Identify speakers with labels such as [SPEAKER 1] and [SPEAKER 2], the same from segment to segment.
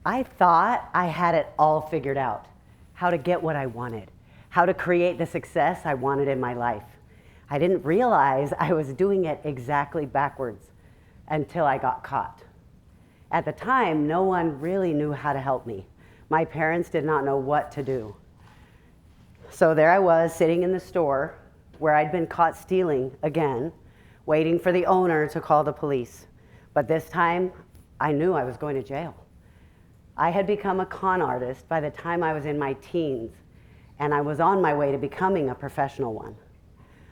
[SPEAKER 1] I thought I had it all figured out, how to get what I wanted, how to create the success I wanted in my life. I didn't realize I was doing it exactly backwards until I got caught. At the time, no one really knew how to help me. My parents did not know what to do. So there I was, sitting in the store where I'd been caught stealing again, waiting for the owner to call the police. But this time, I knew I was going to jail. I had become a con artist by the time I was in my teens, and I was on my way to becoming a professional one.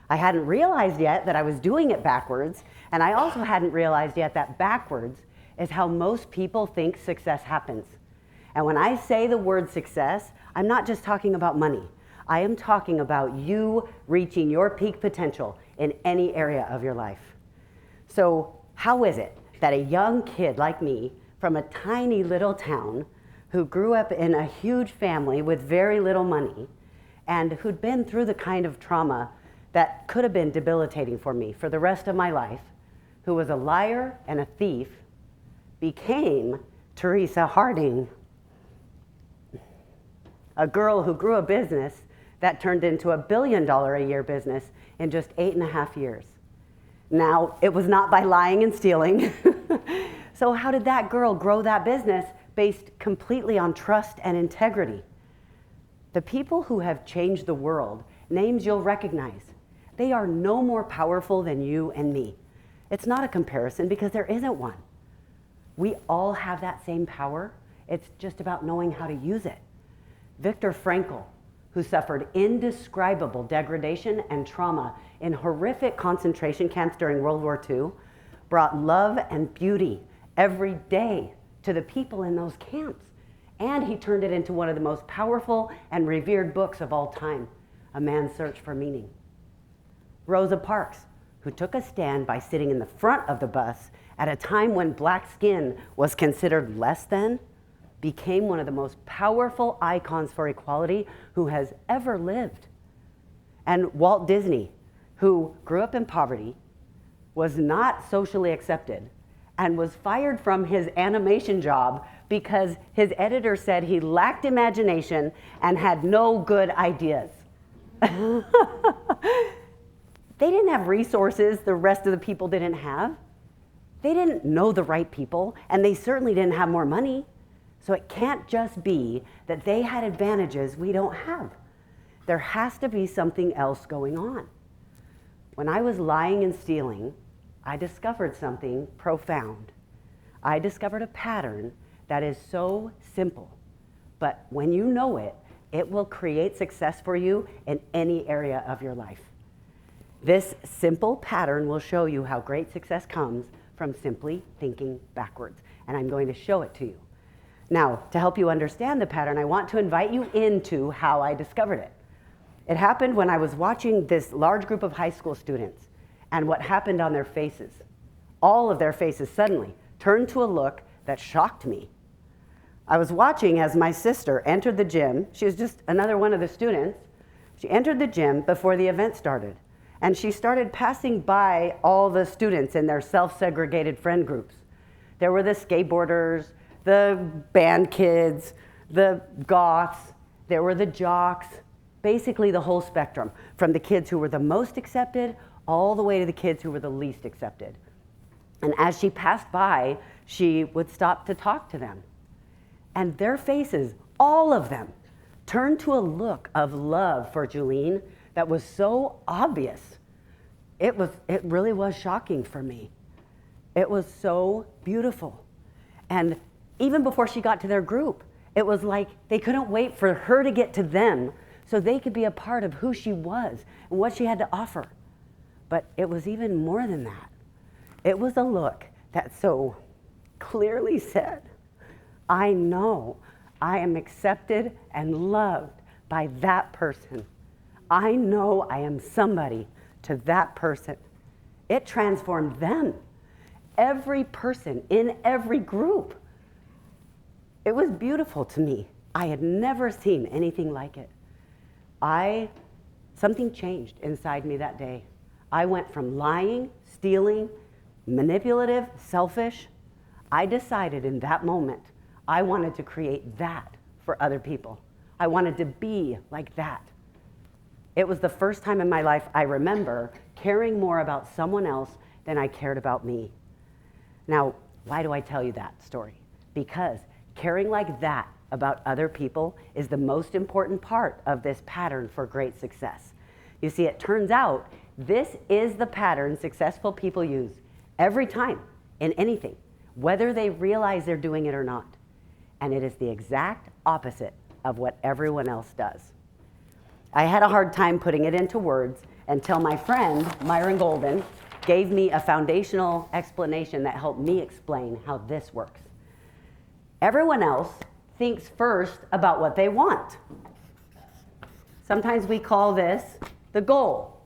[SPEAKER 1] I hadn't realized yet that I was doing it backwards, and I also hadn't realized yet that backwards is how most people think success happens. And when I say the word success, I'm not just talking about money. I am talking about you reaching your peak potential in any area of your life. So how is it that a young kid like me from a tiny little town who grew up in a huge family with very little money and who'd been through the kind of trauma that could have been debilitating for me for the rest of my life, who was a liar and a thief, became Teresa Harding, a girl who grew a business that turned into $1 billion a year business in just 8.5 years. Now, it was not by lying and stealing. So how did that girl grow that business based completely on trust and integrity? The people who have changed the world, names you'll recognize, they are no more powerful than you and me. It's not a comparison because there isn't one. We all have that same power. It's just about knowing how to use it. Viktor Frankl, who suffered indescribable degradation and trauma in horrific concentration camps during World War II, brought love and beauty every day to the people in those camps. And he turned it into one of the most powerful and revered books of all time, A Man's Search for Meaning. Rosa Parks, who took a stand by sitting in the front of the bus at a time when black skin was considered less than, became one of the most powerful icons for equality who has ever lived. And Walt Disney, who grew up in poverty, was not socially accepted, and was fired from his animation job because his editor said he lacked imagination and had no good ideas. They didn't have resources the rest of the people didn't have. They didn't know the right people, and they certainly didn't have more money. So it can't just be that they had advantages we don't have. There has to be something else going on. When I was lying and stealing, I discovered something profound. I discovered a pattern that is so simple, but when you know it, it will create success for you in any area of your life. This simple pattern will show you how great success comes from simply thinking backwards, and I'm going to show it to you. Now, to help you understand the pattern, I want to invite you into how I discovered it. It happened when I was watching this large group of high school students and what happened on their faces. All of their faces suddenly turned to a look that shocked me. I was watching as my sister entered the gym. She was just another one of the students. She entered the gym before the event started, and she started passing by all the students in their self-segregated friend groups. There were the skateboarders, the band kids, the goths, there were the jocks, basically the whole spectrum, from the kids who were the most accepted all the way to the kids who were the least accepted. And as she passed by, she would stop to talk to them. And their faces, all of them, turned to a look of love for Julene that was so obvious. It really was shocking for me. It was so beautiful. And even before she got to their group, it was like they couldn't wait for her to get to them so they could be a part of who she was and what she had to offer. But it was even more than that. It was a look that so clearly said, I know I am accepted and loved by that person. I know I am somebody to that person. It transformed them, every person in every group. It was beautiful to me. I had never seen anything like it. Something changed inside me that day. I went from lying, stealing, manipulative, selfish. I decided in that moment I wanted to create that for other people. I wanted to be like that. It was the first time in my life I remember caring more about someone else than I cared about me. Now, why do I tell you that story? Because caring like that about other people is the most important part of this pattern for great success. You see, it turns out this is the pattern successful people use every time in anything, whether they realize they're doing it or not. And it is the exact opposite of what everyone else does. I had a hard time putting it into words until my friend, Myron Golden, gave me a foundational explanation that helped me explain how this works. Everyone else thinks first about what they want. Sometimes we call this the goal.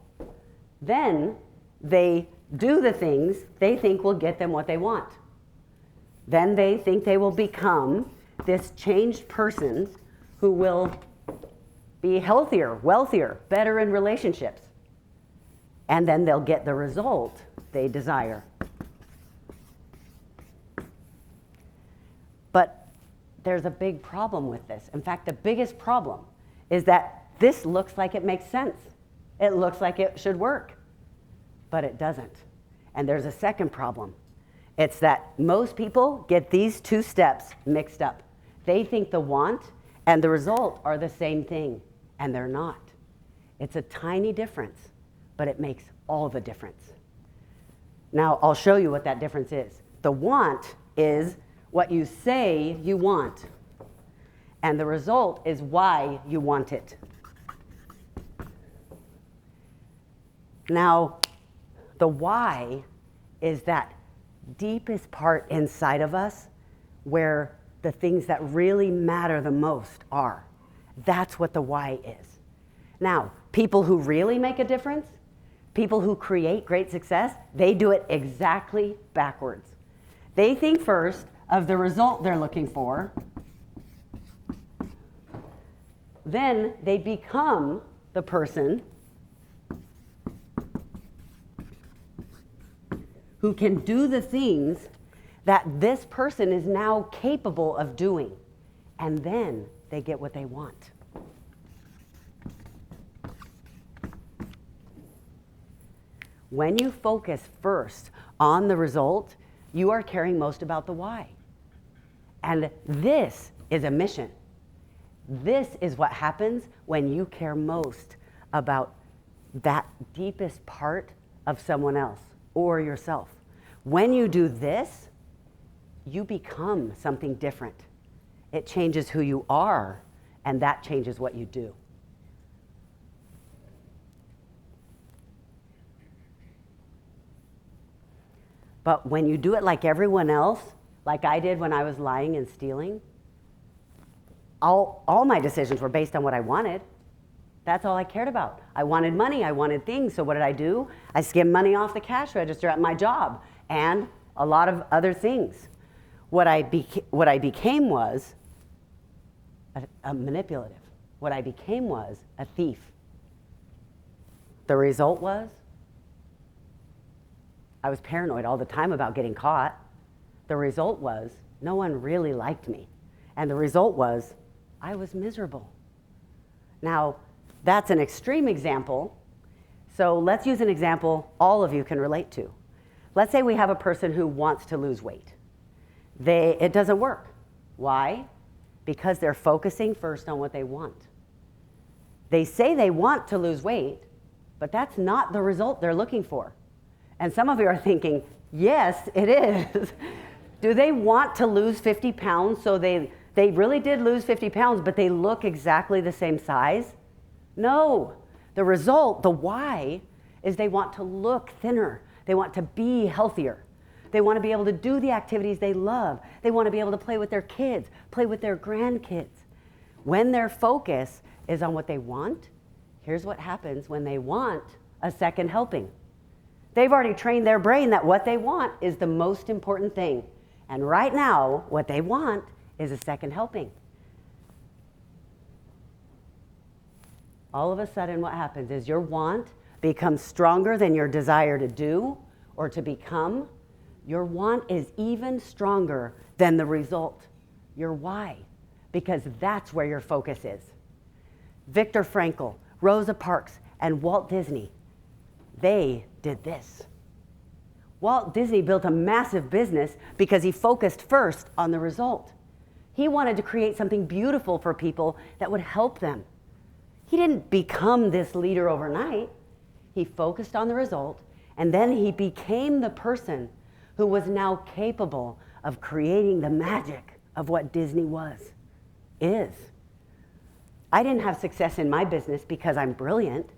[SPEAKER 1] Then they do the things they think will get them what they want. Then they think they will become this changed person who will be healthier, wealthier, better in relationships. And then they'll get the result they desire. But there's a big problem with this. In fact, the biggest problem is that this looks like it makes sense. It looks like it should work, but it doesn't. And there's a second problem. It's that most people get these two steps mixed up. They think the want and the result are the same thing, and they're not. It's a tiny difference, but it makes all the difference. Now, I'll show you what that difference is. The want is what you say you want, and the result is why you want it. Now, the why is that deepest part inside of us where the things that really matter the most are. That's what the why is. Now, people who really make a difference, people who create great success, they do it exactly backwards. They think first of the result they're looking for, then they become the person who can do the things that this person is now capable of doing. And then they get what they want. When you focus first on the result, you are caring most about the why. And this is a mission. This is what happens when you care most about that deepest part of someone else or yourself. When you do this, you become something different. It changes who you are, and that changes what you do. But when you do it like everyone else, like I did when I was lying and stealing, all my decisions were based on what I wanted. That's all I cared about. I wanted money, I wanted things, so what did I do? I skimmed money off the cash register at my job and a lot of other things. What I became was a manipulative. What I became was a thief. The result was I was paranoid all the time about getting caught. The result was no one really liked me. And the result was I was miserable. Now, that's an extreme example. So let's use an example all of you can relate to. Let's say we have a person who wants to lose weight. It doesn't work. Why? Because they're focusing first on what they want. They say they want to lose weight, but that's not the result they're looking for. And some of you are thinking, yes, it is. Do they want to lose 50 pounds so they really did lose 50 pounds, but they look exactly the same size? No. The result, the why, is they want to look thinner. They want to be healthier. They want to be able to do the activities they love. They want to be able to play with their kids, play with their grandkids. When their focus is on what they want, here's what happens when they want a second helping. They've already trained their brain that what they want is the most important thing. And right now, what they want is a second helping. All of a sudden, what happens is your want becomes stronger than your desire to do or to become. Your want is even stronger than the result. your why, because that's where your focus is. Viktor Frankl, Rosa Parks, and Walt Disney, they did this. Walt Disney built a massive business because he focused first on the result. He wanted to create something beautiful for people that would help them. He didn't become this leader overnight. He focused on the result, and then he became the person who was now capable of creating the magic of what Disney is. I didn't have success in my business because I'm brilliant.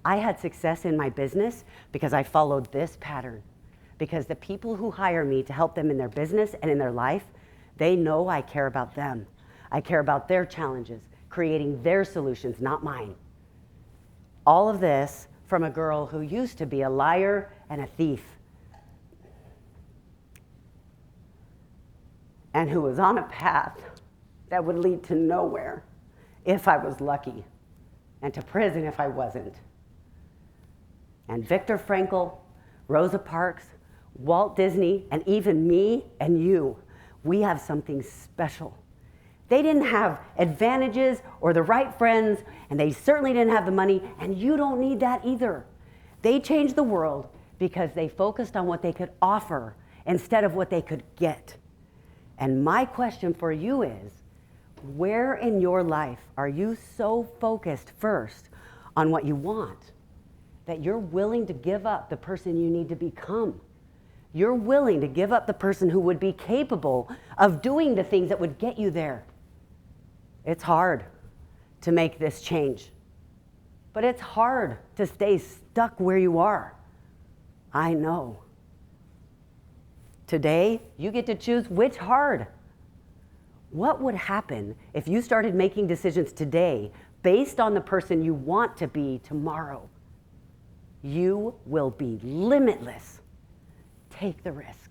[SPEAKER 1] I had success in my business because I followed this pattern. Because the people who hire me to help them in their business and in their life, they know I care about them. I care about their challenges, creating their solutions, not mine. All of this from a girl who used to be a liar and a thief, and who was on a path that would lead to nowhere if I was lucky, and to prison if I wasn't. And Viktor Frankl, Rosa Parks, Walt Disney, and even me and you, we have something special. They didn't have advantages or the right friends, and they certainly didn't have the money, and you don't need that either. They changed the world because they focused on what they could offer instead of what they could get. And my question for you is, where in your life are you so focused first on what you want that you're willing to give up the person you need to become? You're willing to give up the person who would be capable of doing the things that would get you there. It's hard to make this change, but it's hard to stay stuck where you are. I know. Today, you get to choose which hard. What would happen if you started making decisions today based on the person you want to be tomorrow? You will be limitless. Take the risk.